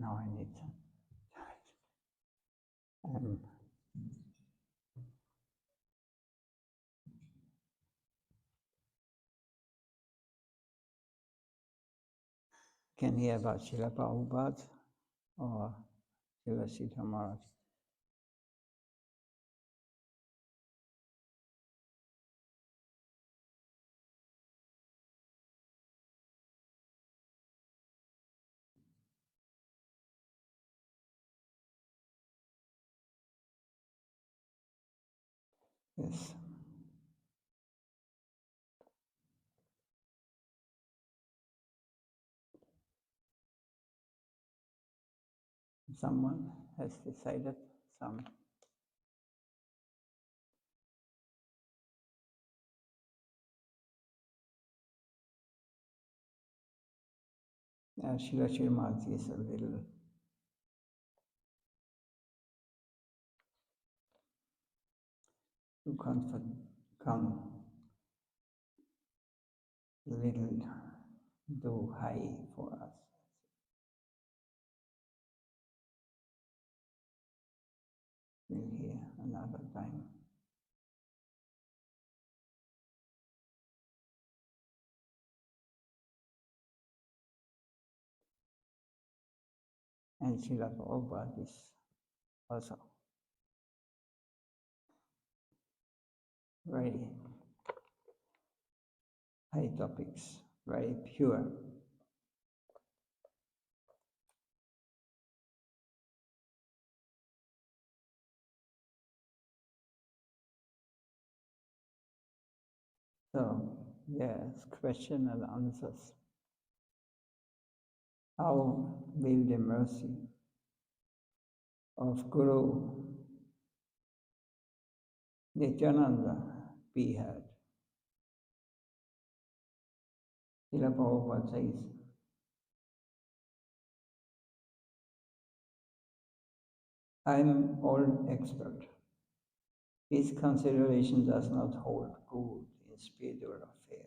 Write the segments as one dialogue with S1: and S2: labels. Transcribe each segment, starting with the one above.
S1: Now I need can hear about Srila Prabhupada or Srila Sita Maharaj. Yes. Someone has decided some. Srila Srimad is a little too little too high for us. We'll hear another time. And Srila Prabhupada is also very high topics, very pure. So, yes, question and answers. How will the mercy of Guru Nityananda be heard? Srila Prabhupada says, I'm all expert. His consideration does not hold good in spiritual affairs.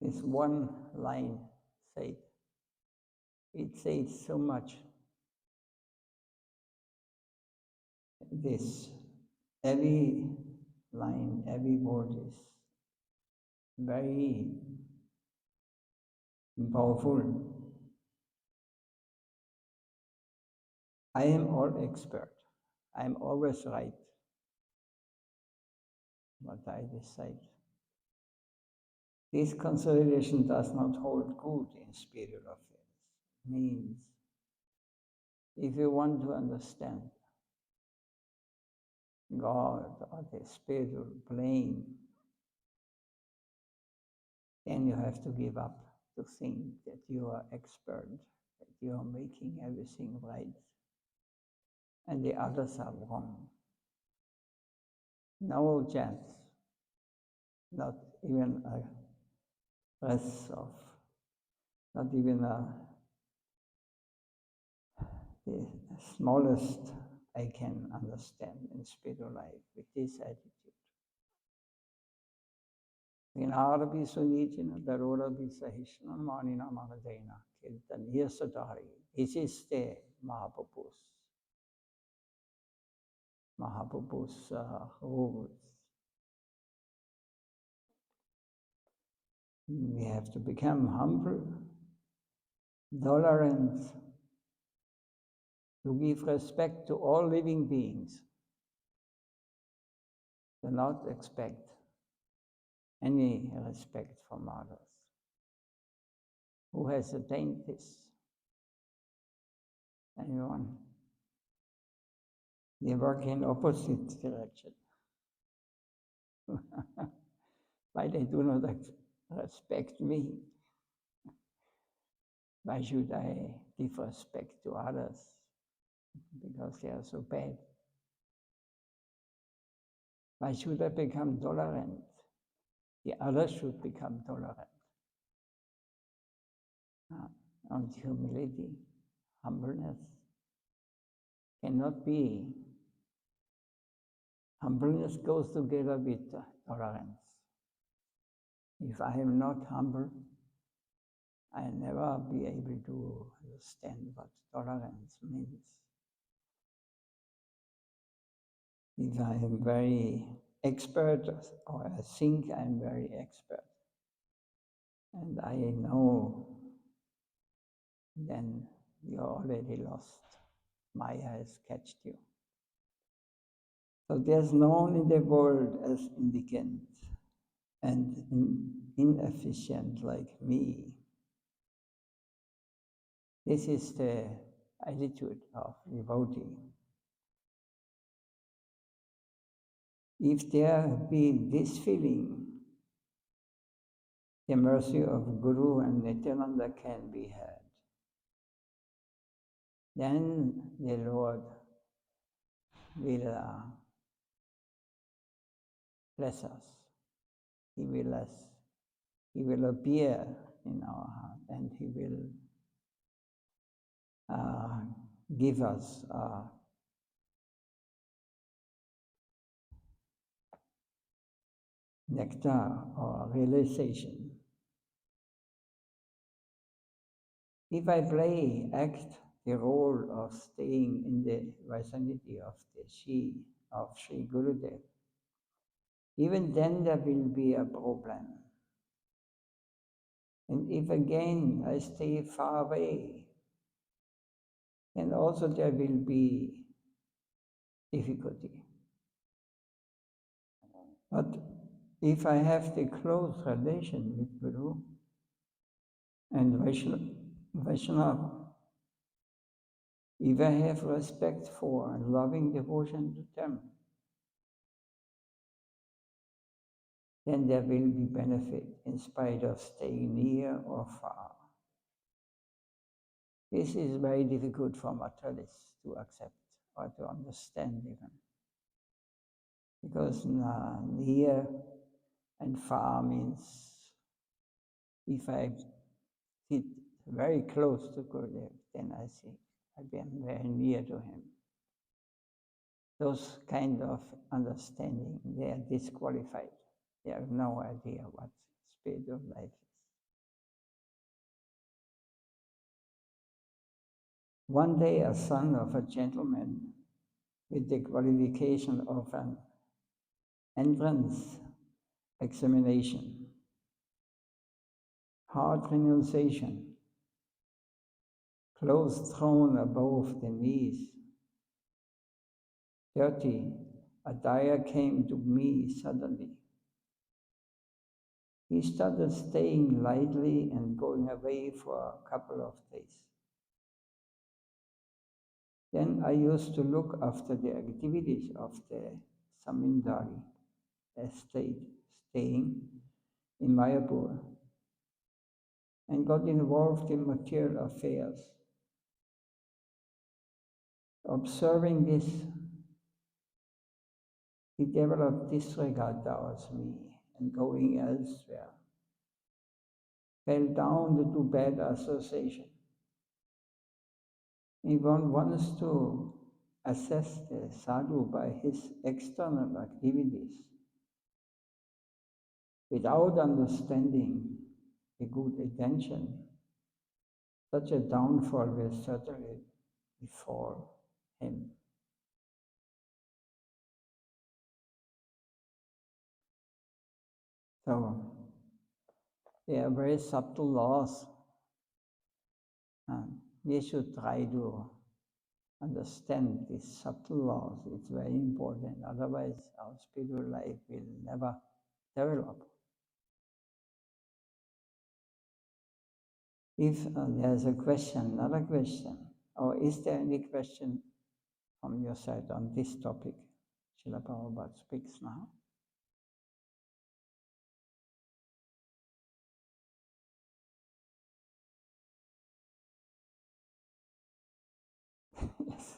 S1: This one line said, it says so much. This, every line, every word is very powerful. I am all expert. I am always right. What I decide. This consideration does not hold good in spiritual affairs. Means, if you want to understand God or the spiritual plane, then you have to give up to think that you are expert, that you are making everything right, and the others are wrong. No chance, not even a breath of, not even the smallest I can understand in spiritual life with this attitude. Vinarabi sunijina darorabi sahishna manina magadena kirtaniya sadhari. This is the Mahaprabhu's rules. We have to become humble, tolerant, to give respect to all living beings, to not expect any respect from others. Who has attained this? Anyone? They work in opposite direction. Why they do not respect me? Why should I give respect to others? Because they are so bad. Why should I become tolerant? The others should become tolerant. And humility, humbleness cannot be. Humbleness goes together with tolerance. If I am not humble, I'll never be able to understand what tolerance means. If I am very expert, or I think I'm very expert, and I know, then you're already lost. Maya has catched you. So there's no one in the world as indicant and inefficient like me. This is the attitude of devotee. If there be this feeling, the mercy of Guru and Nityananda can be had. Then the Lord will bless us. He will appear in our heart, and He will give us nectar or realization. If I act the role of staying in the vicinity of the Sri Gurudev, even then there will be a problem. And if again I stay far away, then also there will be difficulty. But if I have the close relation with Guru and Vaishnava, if I have respect for and loving devotion to them, then there will be benefit in spite of staying near or far. This is very difficult for materialists to accept or to understand even. Because near and far means if I sit very close to Gurudev, then I see I am very near to him. Those kind of understanding, they are disqualified. They have no idea what spiritual life is. One day, a son of a gentleman with the qualification of an entrance examination, hard renunciation, clothes thrown above the knees, dirty, attire came to me suddenly. He started staying lightly and going away for a couple of days. Then I used to look after the activities of the Samindari estate, staying in Mayapur, and got involved in material affairs. Observing this, he developed disregard towards me and going elsewhere, fell down into bad association. If one wants to assess the sadhu by his external activities, without understanding the good intention, such a downfall will certainly befall him. So, there are very subtle laws, and we should try to understand these subtle laws. It's very important. Otherwise, our spiritual life will never develop. If there's a question, another question, or is there any question from your side on this topic? Srila Prabhupada speaks now. Yes.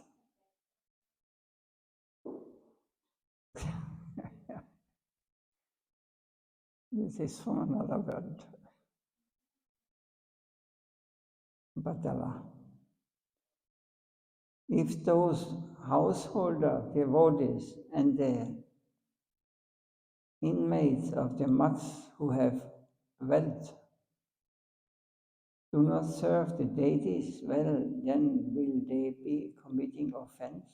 S1: This is from another world. Batala. If those householder devotees and the inmates of the mats who have wealth do not serve the deities well, then will they be committing offense?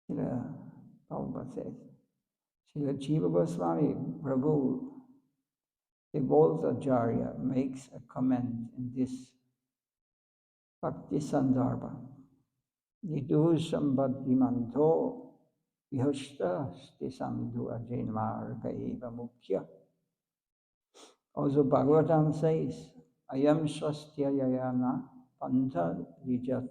S1: Srila Prabhupada says, Srila Jiva Goswami Prabhu, the Acharya, makes a comment in this Bhakti Sandarbha. Nidu Sambhadhimanto Vihashta Stisandhu Ajinmarga Eva Mukhya. Also Bhagavatam says, Ayam Shastyayana Pantha Vijat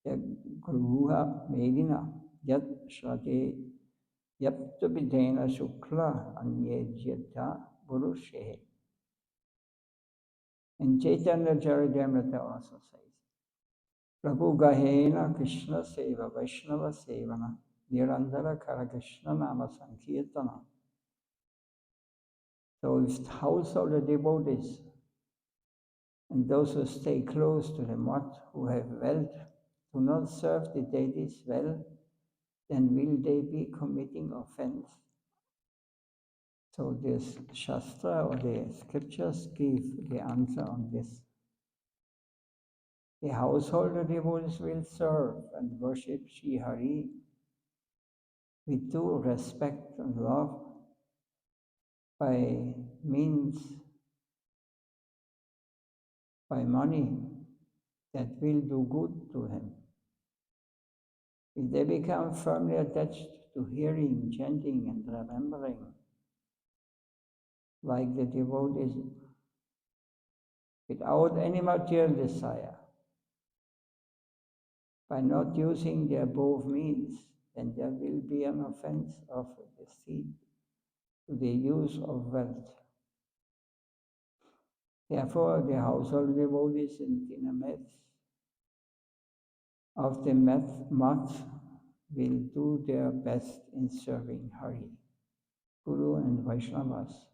S1: Gruha Medina Yat Shate Yaptabidena Shukla Anyejyata Purushe. And Chaitanya Charitamrita also says, Prabhu Gahena Krishna Seva Vaishnava Sevana Nirandara Kara Krishna Nama Sankirtana. So if household devotees and those who stay close to the mott, who have wealth, do not serve the deities well, then will they be committing offense? So this Shastra or the scriptures give the answer on this. The household devotees will serve and worship Sri Hari with due respect and love by money that will do good to him. If they become firmly attached to hearing, chanting, and remembering, like the devotees, without any material desire, by not using the above means, then there will be an offense of deceit to the use of wealth. Therefore, the household devotees in the midst of the mat will do their best in serving Hari, Guru and Vaishnavas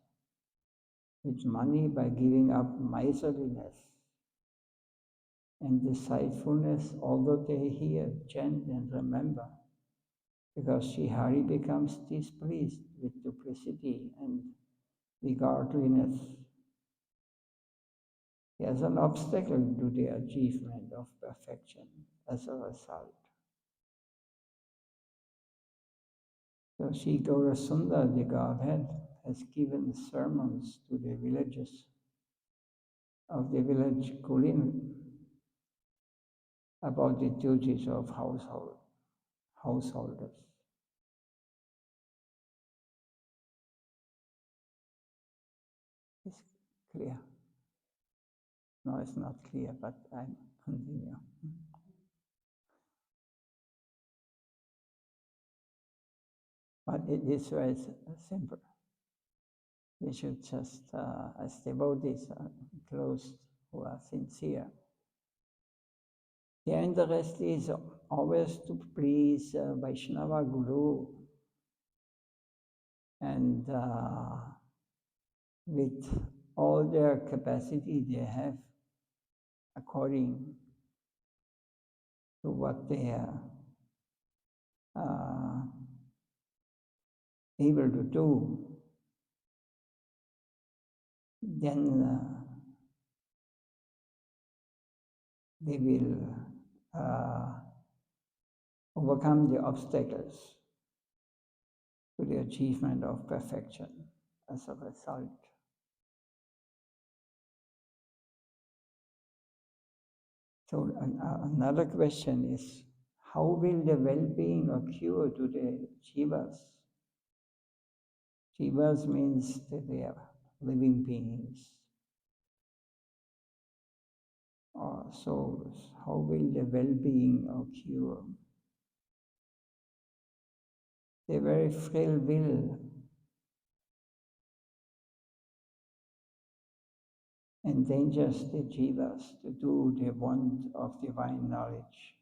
S1: with money by giving up miserliness and deceitfulness, although they hear, chant, and remember, because Sri Hari becomes displeased with duplicity and regardliness. He has an obstacle to the achievement of perfection as a result. So Sri Gaurasundar, the Godhead, has given sermons to the villages of the village Kulin about the duties of householders. It's clear. No, it's not clear, but I continue. But it is very simple. We should just, as devotees are close, who are sincere. Their interest is always to please Vaishnava Guru, and with all their capacity they have, according to what they are able to do, then they will overcome the obstacles to the achievement of perfection as a result. So another question is, how will the well-being occur to the jivas? Jivas means that they are living beings or souls. How will the well-being occur? The very frail will endangers the jivas to do the want of divine knowledge.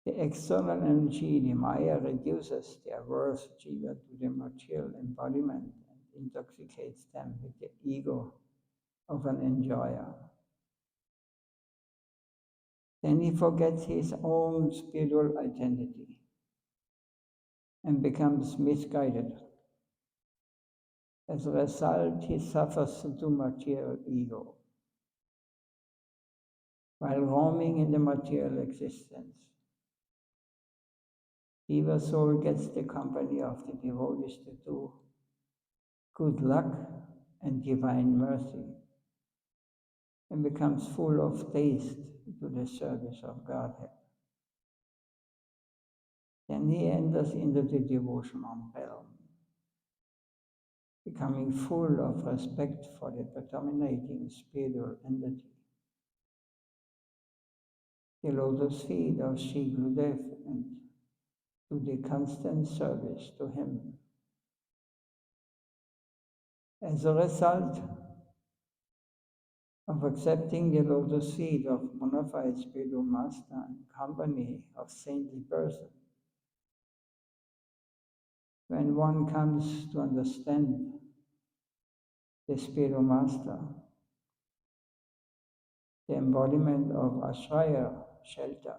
S1: The external energy, the Maya, reduces the averse jiva to the material embodiment and intoxicates them with the ego of an enjoyer. Then he forgets his own spiritual identity and becomes misguided As a result, he suffers into material ego while roaming in the material existence. Jiva soul gets the company of the devotees to do good luck and divine mercy and becomes full of taste to the service of Godhead. Then he enters into the devotional realm, becoming full of respect for the predominating spiritual entity. The lotus feet of Sri Gurudev and to the constant service to him. As a result of accepting the lotus feet of bona fide spiritual master and company of saintly person, when one comes to understand the spiritual master, the embodiment of Ashraya, shelter,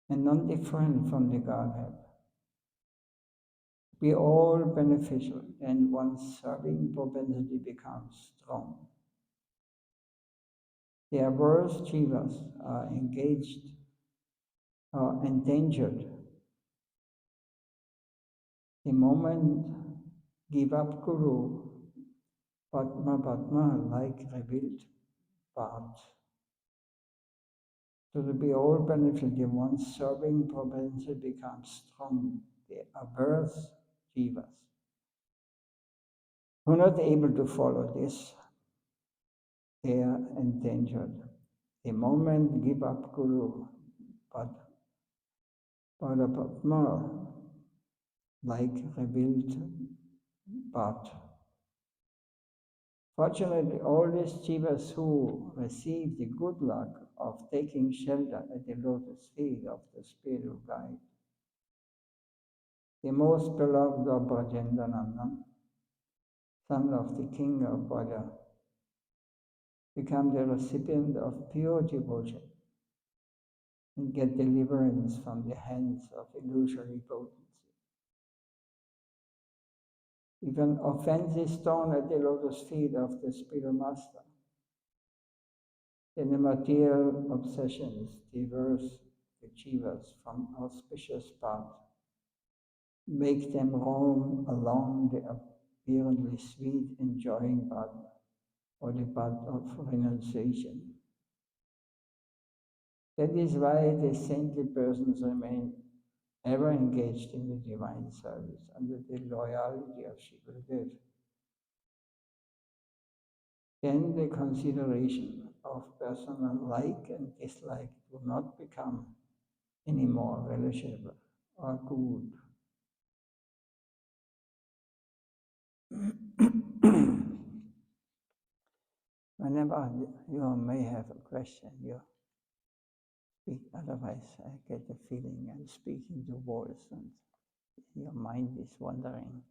S1: and non-different from the Godhead, be all beneficial, and one's serving propensity becomes strong. The averse jivas are engaged or endangered. The moment give up Guru, Padma like revealed path. So to be all benefited, one's serving propensity becomes strong. The averse jivas who are not able to follow this, they are endangered. The moment give up Guru, Padma like revealed path. Fortunately, all these jivas who receive the good luck of taking shelter at the lotus feet of the spiritual guide, the most beloved of Brajendanandan, son of the king of Braja, become the recipient of pure devotion and get deliverance from the hands of illusory potency. If an offense is thrown at the lotus feet of the spiritual master, then the material obsessions diverse the jivas from auspicious path, make them roam along the apparently sweet enjoying path or the path of renunciation. That is why the saintly persons remain ever engaged in the divine service under the loyalty of Sri Gurudev. Then the consideration of personal like and dislike do not become any more relishable or good. Whenever you may have a question, you speak, otherwise I get the feeling I'm speaking to walls and your mind is wandering.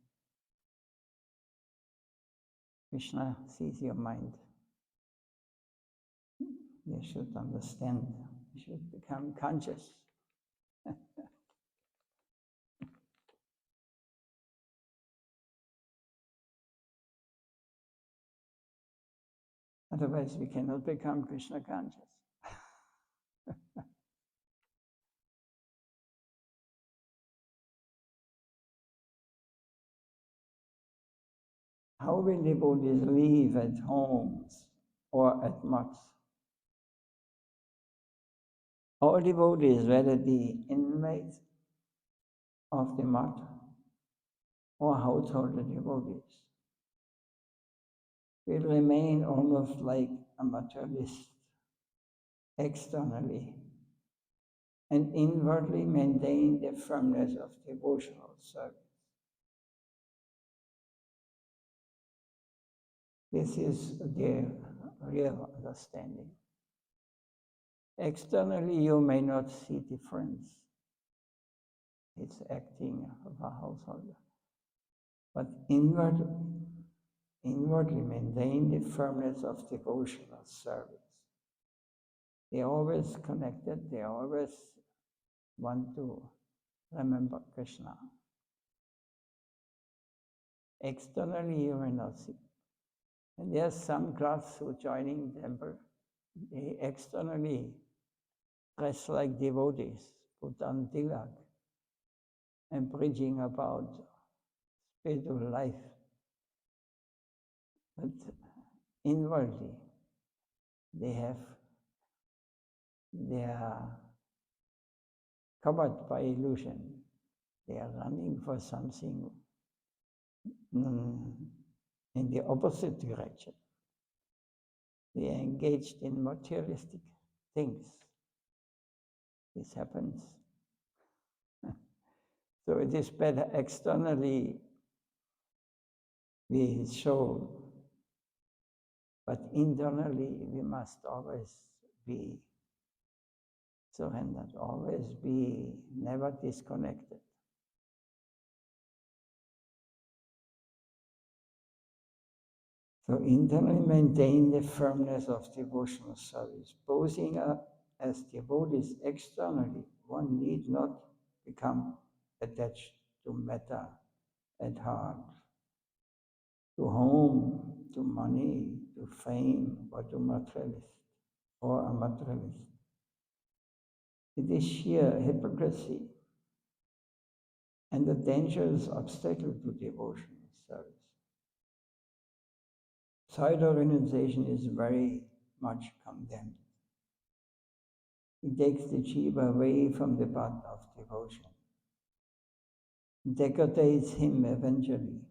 S1: Krishna sees your mind. You should understand. You should become conscious. Otherwise, we cannot become Krishna conscious. How will devotees live at homes or at mats? All devotees, whether the inmates of the mat or household devotees, will remain almost like a materialist externally and inwardly maintain the firmness of devotional service. This is the real understanding. Externally, you may not see difference. It's acting of a householder. But inwardly maintain the firmness of devotional service. They're always connected, they always want to remember Krishna. Externally, you may not see. And there are some clothes who joining temple, they externally dress like devotees, put on tilak, and preaching about spiritual life. But inwardly, they are covered by illusion. They are running for something in the opposite direction. They are engaged in materialistic things. This happens. So it is better externally we show, but internally we must always be surrendered, always be never disconnected. So internally maintain the firmness of devotional service. Posing as devotees externally, one need not become attached to matter at heart, to home, to money, to fame, or to materialist, or a materialist. It is sheer hypocrisy and a dangerous obstacle to devotional service. Pseudo renunciation is very much condemned. It takes the jiva away from the path of devotion, degrades him eventually.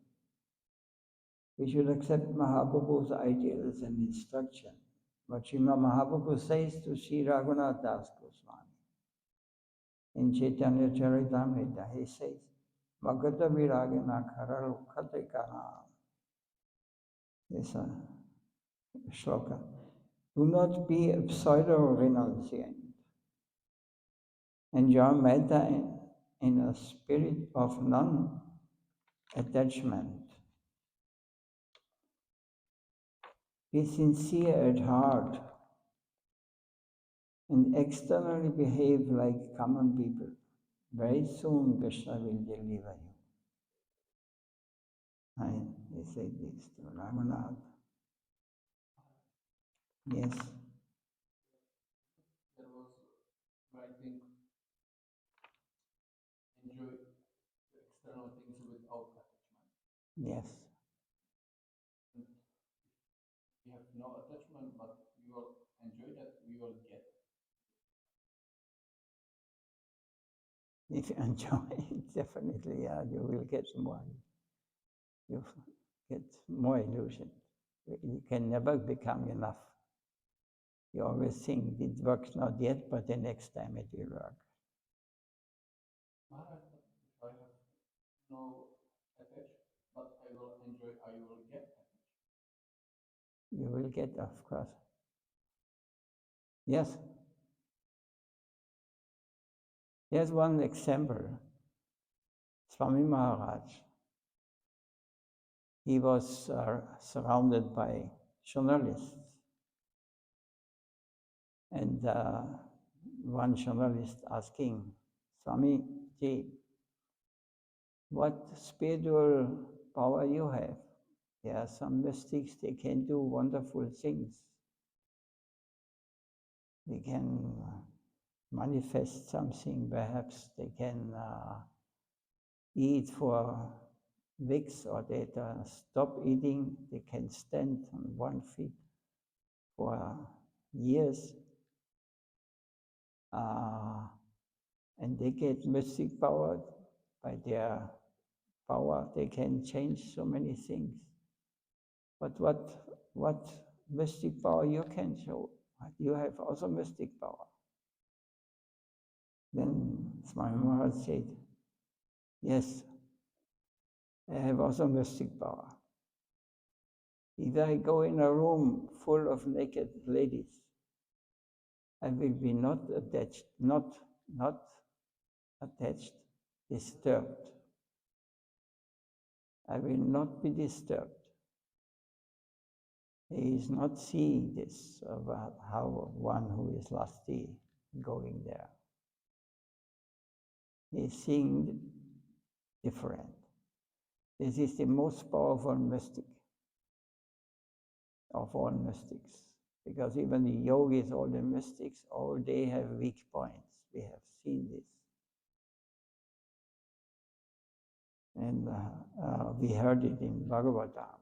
S1: We should accept Mahaprabhu's ideals and instruction. What Srimad Mahaprabhu says to Sri Raghunath Das Goswami in Chaitanya Charitamrita, he says, Magata Viragana Karalu Katekana. This is a shloka. Do not be a pseudo-renunciant. Enjoy metta in a spirit of non-attachment. Be sincere at heart and externally behave like common people. Very soon Krishna will deliver you. And they say this to Raghunath. Yes.
S2: There was, I think, enjoy the external things without attachment.
S1: Yes.
S2: And if you have no attachment, but you will enjoy that, you will get.
S1: If you enjoy it, definitely, yeah, you will get more. You get more illusion. You can never become enough. You always think it works not yet, but the next time it will work.
S2: Maharaj, if I have no attach, but I will enjoy, I will get attached.
S1: You will get, of course. Yes. Here's one example. Swami Maharaj. He was surrounded by journalists. And one journalist asking, Swami Ji, what spiritual power you have? There are some mystics, they can do wonderful things. They can manifest something, perhaps they can eat for weeks, or they stop eating, they can stand on one feet for years. And they get mystic power. By their power, they can change so many things. But what mystic power you can show? You have also mystic power. Then Swami Maharaj said, yes, I have also mystic power. If I go in a room full of naked ladies, I will be not attached, disturbed. I will not be disturbed. He is not seeing this about how one who is lusty going there. He is seeing different. This is the most powerful mystic of all mystics. Because even the yogis, all the mystics, all they have weak points. We have seen this. And we heard it in Bhagavatam.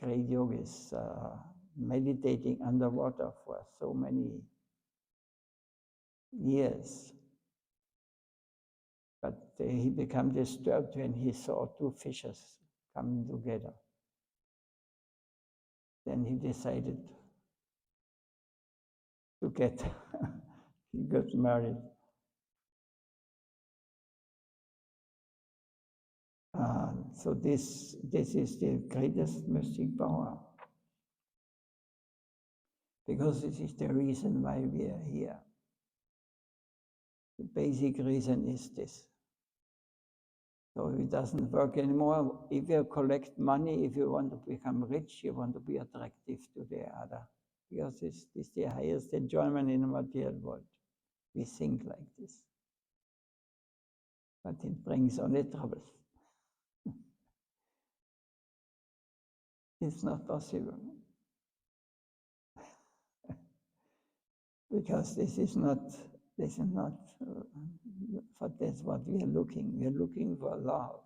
S1: Great yogis meditating underwater for so many years. But he became disturbed when he saw two fishes coming together. Then he decided to get, he got married. So this is the greatest mystic power. Because this is the reason why we are here. The basic reason is this. So it doesn't work anymore. If you collect money, if you want to become rich, you want to be attractive to the other. Because this is the highest enjoyment in the material world. We think like this. But it brings only trouble. It's not possible. Because this is not, but that's what we are looking. We are looking for love.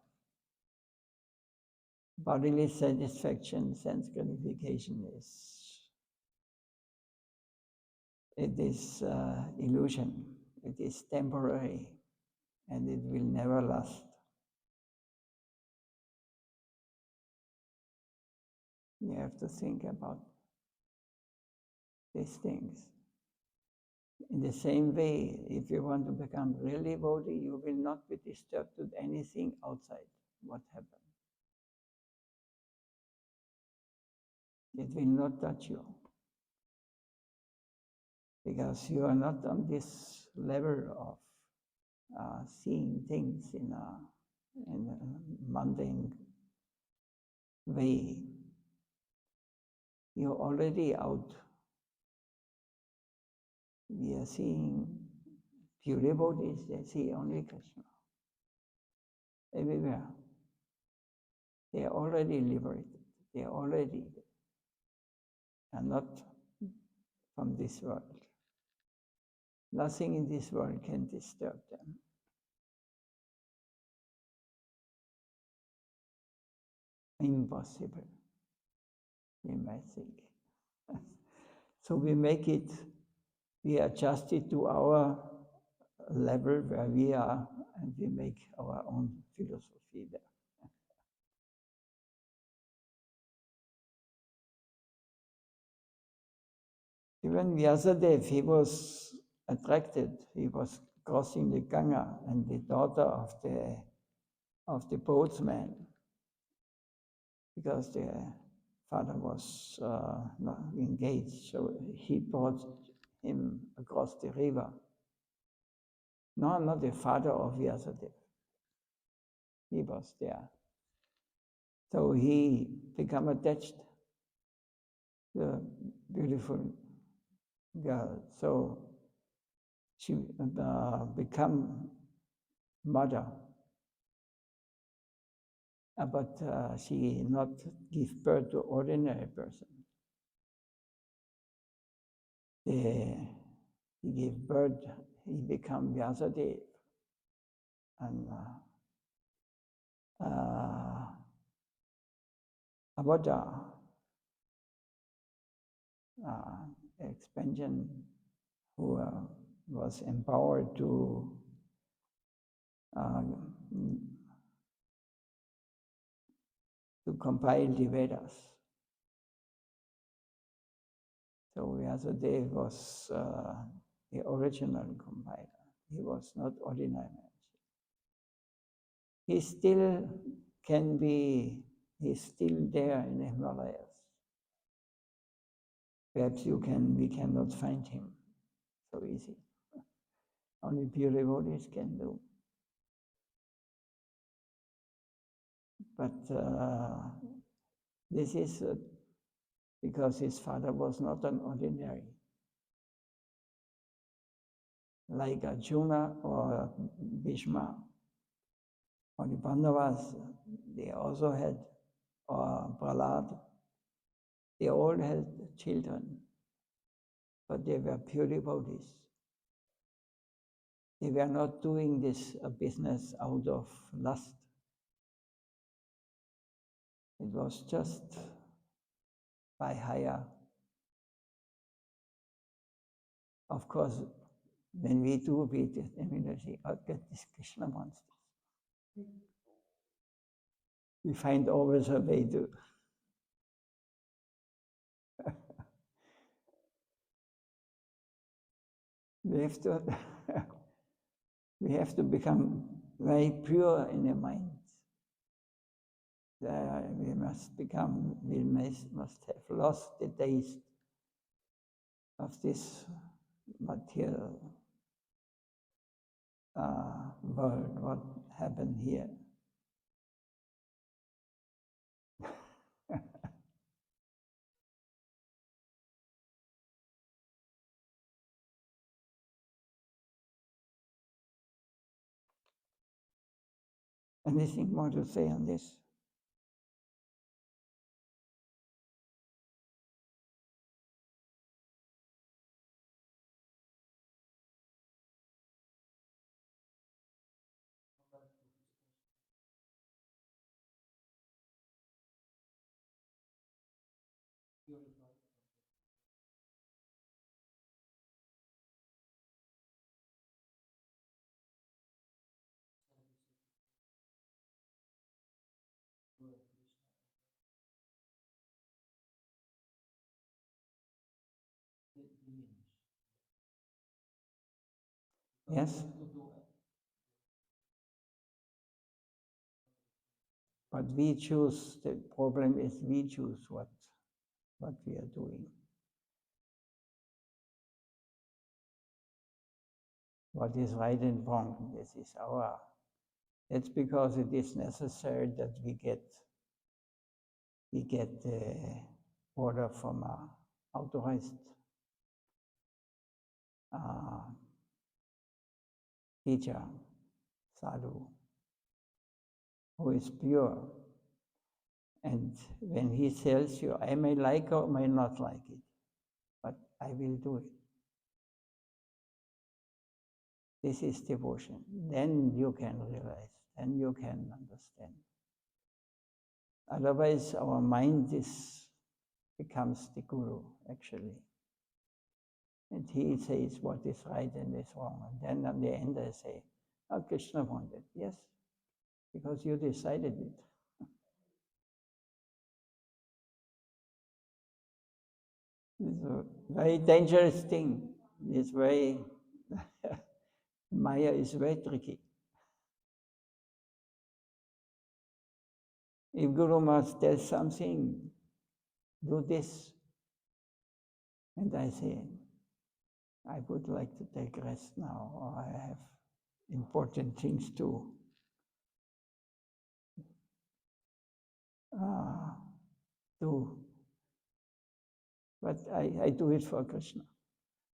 S1: Bodily satisfaction, sense gratification it is illusion. It is temporary, and it will never last. You have to think about these things. In the same way, if you want to become really devotee, you will not be disturbed with anything outside what happened. It will not touch you. Because you are not on this level of seeing things in a mundane way. You're already out. We are seeing pure devotees, they see only Krishna. Everywhere. They are already liberated. They are not from this world. Nothing in this world can disturb them. Impossible, you might think. So we make it, we adjust it to our level where we are, and we make our own philosophy there. Even Vyasadeva, he was attracted. He was crossing the Ganga, and the daughter of the boatsman, because the father was not engaged, so he brought him across the river. No, not the father of Vyasadeva. He was there. So he became attached to a beautiful girl. So she became mother. But she not give birth to ordinary person. He gave birth, he became Vyasadeva. And Avatar, expansion, who was empowered to compile the Vedas. So Vyasadeva was the original compiler. He was not ordinary man. He still can be, he's still there in the Himalayas. Perhaps we cannot find him so easy. Only pure devotees can do. But this is because his father was not an ordinary, like Arjuna or Bhishma or the Pandavas, they also had, or Prahlad, they all had children, but they were pure devotees. They were not doing this business out of lust. It was just by hire. Of course, when we do it, immediately get these Krishna monsters. We find always a way to. we have to. we have to become very pure in the mind. We must become. We must have lost the taste of this material world. What happened here? Anything more to say on this? Yes? But we choose, the problem is we choose what we are doing. What is right and wrong, this is our, it's because it is necessary that we get the order from a authorized teacher, sadhu, who is pure. And when he tells you, I may like or may not like it, but I will do it. This is devotion. Then you can realize, then you can understand. Otherwise, our mind becomes the guru, actually. And he says what is right and is wrong. And then at the end I say, oh, Krishna wanted. Yes, because you decided it. It's a very dangerous thing. It's very, Maya is very tricky. If Guru Maharaj tells something, do this. And I say, I would like to take rest now, or I have important things to do. But I do it for Krishna.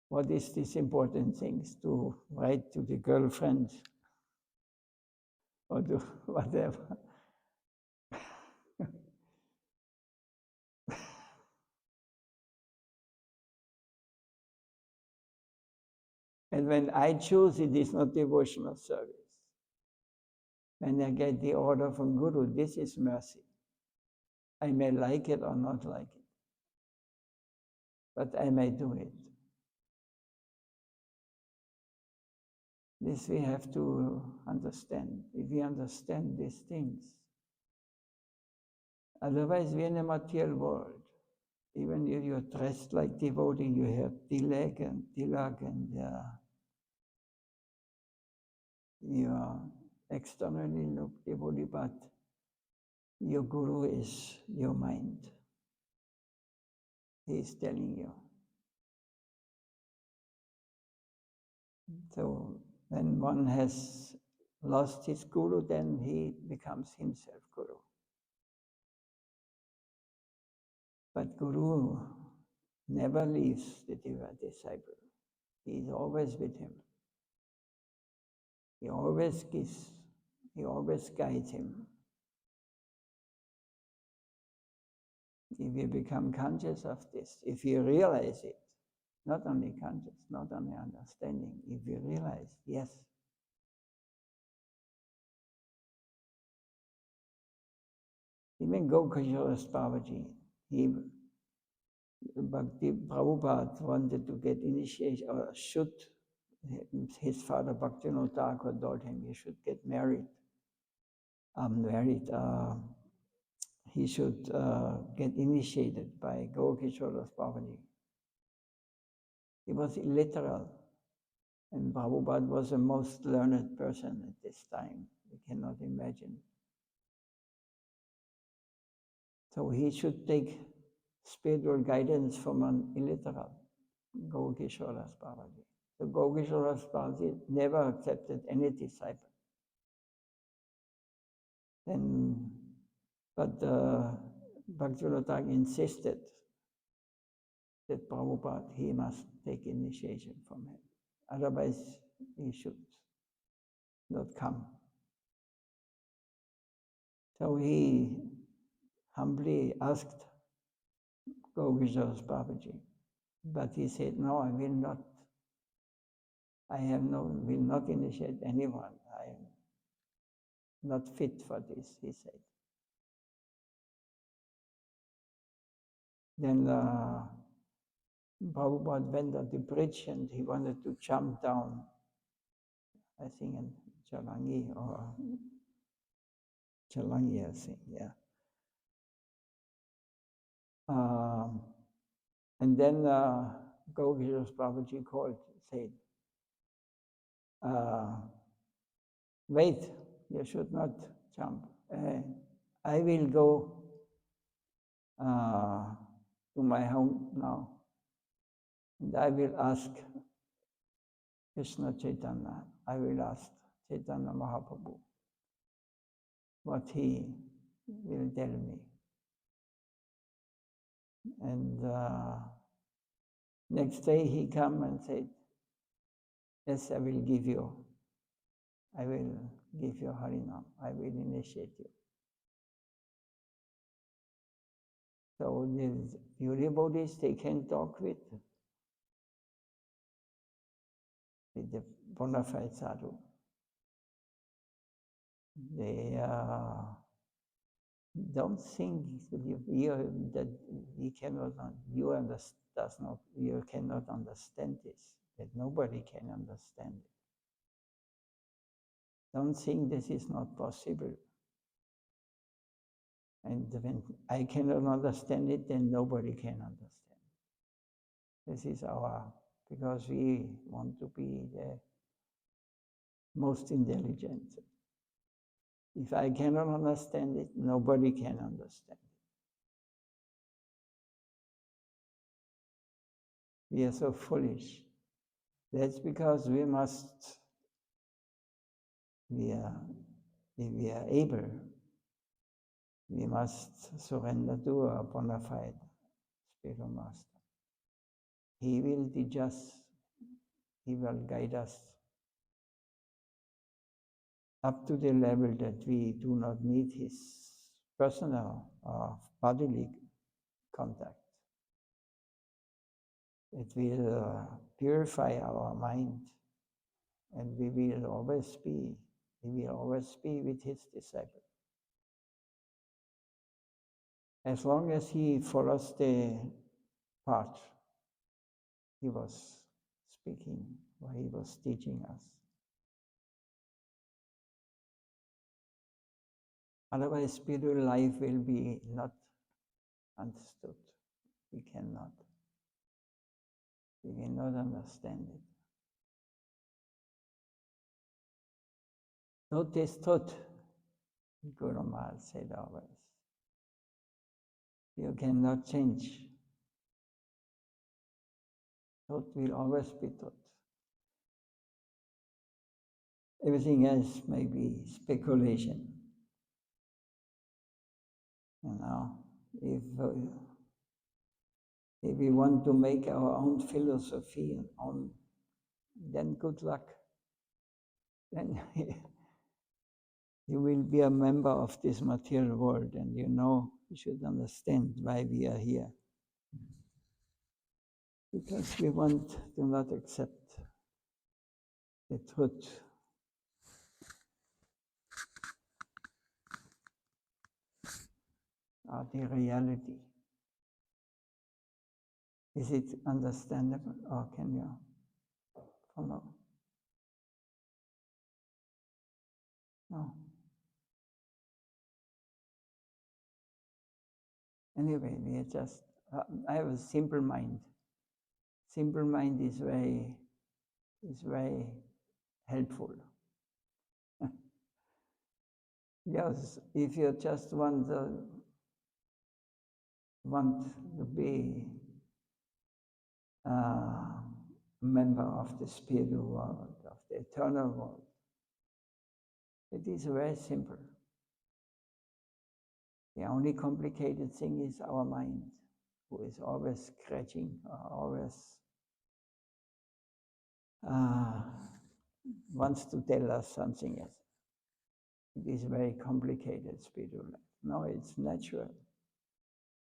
S1: What is these important things? To write to the girlfriend or do whatever. And when I choose, it is not devotional service. When I get the order from Guru, this is mercy. I may like it or not like it, but I may do it. This we have to understand. If we understand these things, otherwise we're in a material world. Even if you're dressed like devotee, you have tilak and you externally look devotee, but your guru is your mind. He is telling you. So when one has lost his guru, then he becomes himself guru. But guru never leaves the disciple. He is always with him. He always gives He always guides him. If you become conscious of this, if you realize it, not only conscious, not only understanding, if you realize, yes, even Gokishora Babaji, Bhakti Prabhupada wanted to get initiation, or should, his father Bhaktivinoda Thakur told him he should get married. He should get initiated by Gokishora Babaji. He was illiterate, and Prabhupada was the most learned person at this time. You cannot imagine. So he should take spiritual guidance from an illiterate, Gokishora Babaji. So Gokishora Babaji never accepted any disciple. But Bhaktivinoda Thakur insisted that Prabhupada, he must take initiation from him. Otherwise, he should not come. So he humbly asked Gokishora Babaji, but he said, no, I will not. Will not initiate anyone. I am not fit for this, he said. Then Prabhupada went on the bridge and he wanted to jump down, I think in Chalangi, I think, yeah. And then Gokishora Babaji called, said, wait, you should not jump. I will go to my home now, and I will ask Krishna Chaitanya, I will ask Chaitanya Mahaprabhu what he will tell me. And next day he came and said, yes, I will give you Harinam, I will initiate you. So these pure devotees, they can talk with the bona fide sadhu. They don't think that you cannot understand this, that nobody can understand it. Don't think this is not possible. And when I cannot understand it, then nobody can understand. This is because we want to be the most intelligent. If I cannot understand it, nobody can understand it. We are so foolish. That's because if we are able, we must surrender to a bona fide spiritual master. He will teach us, he will guide us up to the level that we do not need his personal or bodily contact. It will purify our mind, and we will always be with his disciple. As long as he follows the path he was speaking, or he was teaching us. Otherwise, spiritual life will be not understood. We cannot understand it. Truth is truth, Guru Maharaj said always. You cannot change. Truth will always be truth. Everything else may be speculation. If we want to make our own philosophy then good luck. Then you will be a member of this material world, and you should understand why we are here. Because we do not accept the truth. Or the reality. Is it understandable, or can you follow? No. Anyway, we are just, I have a simple mind. Simple mind is very helpful. Yes, if you just want to be a member of the spiritual world, of the eternal world, it is very simple. The only complicated thing is our mind, who is always scratching, always wants to tell us something else. It is very complicated, spiritual life. No, it's natural.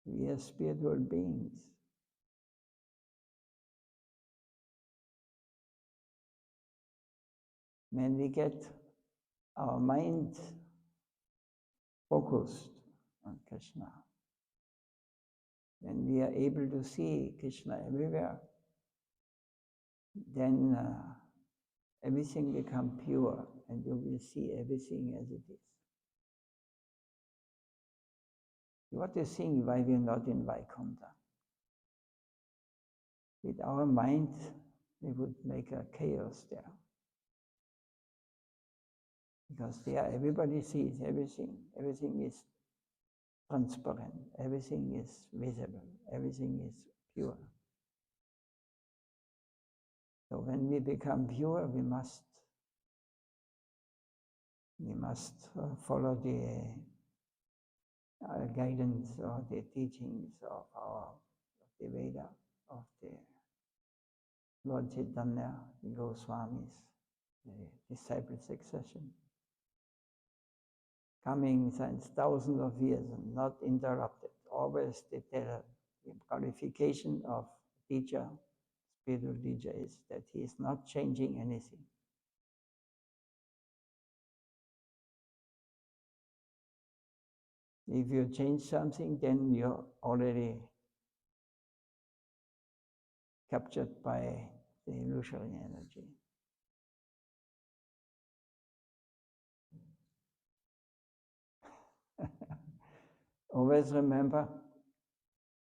S1: We are spiritual beings. When we get our mind focused on Krishna, when we are able to see Krishna everywhere, then everything becomes pure, and you will see everything as it is. What is saying why we are not in Vaikuntha? With our mind, we would make a chaos there. Because there everybody sees everything. Everything is transparent. Everything is visible. Everything is pure. So when we become pure, we must follow the guidance or the teachings of the Veda, of the Lord Chaitanya, the Goswamis, the disciple succession, coming since thousands of years and not interrupted. Always the qualification of teacher, spiritual teacher, is that he is not changing anything. If you change something, then you're already captured by the illusory energy. Always remember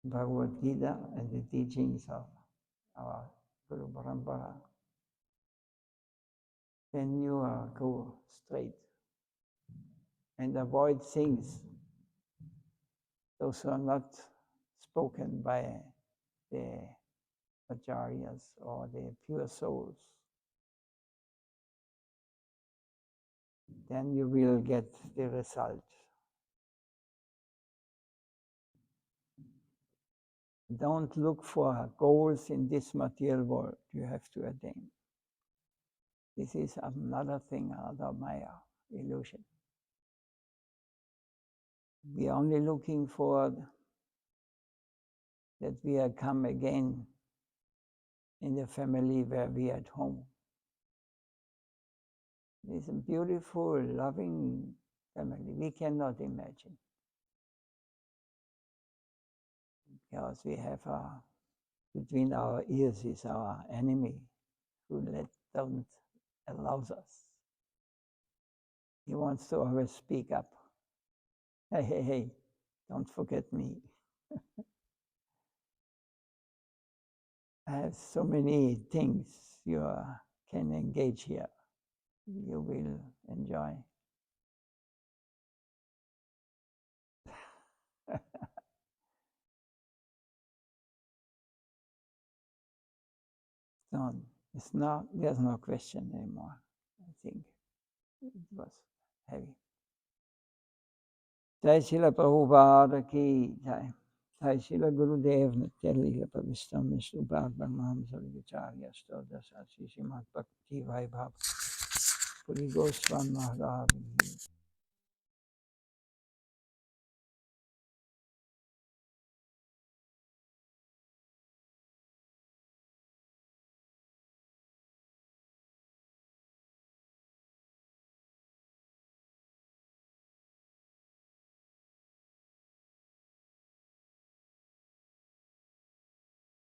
S1: Bhagavad Gita and the teachings of our Guru Parampara. Then you go straight and avoid things those are not spoken by the acharyas or the pure souls. Then you will get the result. Don't look for goals in this material world you have to attain. This is another thing, another Maya, illusion. We are only looking for that we are come again in the family where we are at home. It's a beautiful, loving family. We cannot imagine. Because we have between our ears is our enemy who don't allows us. He wants to always speak up. Hey, hey, hey, don't forget me. I have so many things you can engage here. You will enjoy. So there's no question anymore. I think it was heavy. Jai Srila Prabhupada ki jai. Jai Srila Gurudev Nityalila Pavistam Vishnupada Brahmam Sarvacharya Stodasa Srimad Bhakti Vaibhav Puri Goswami Maharaj.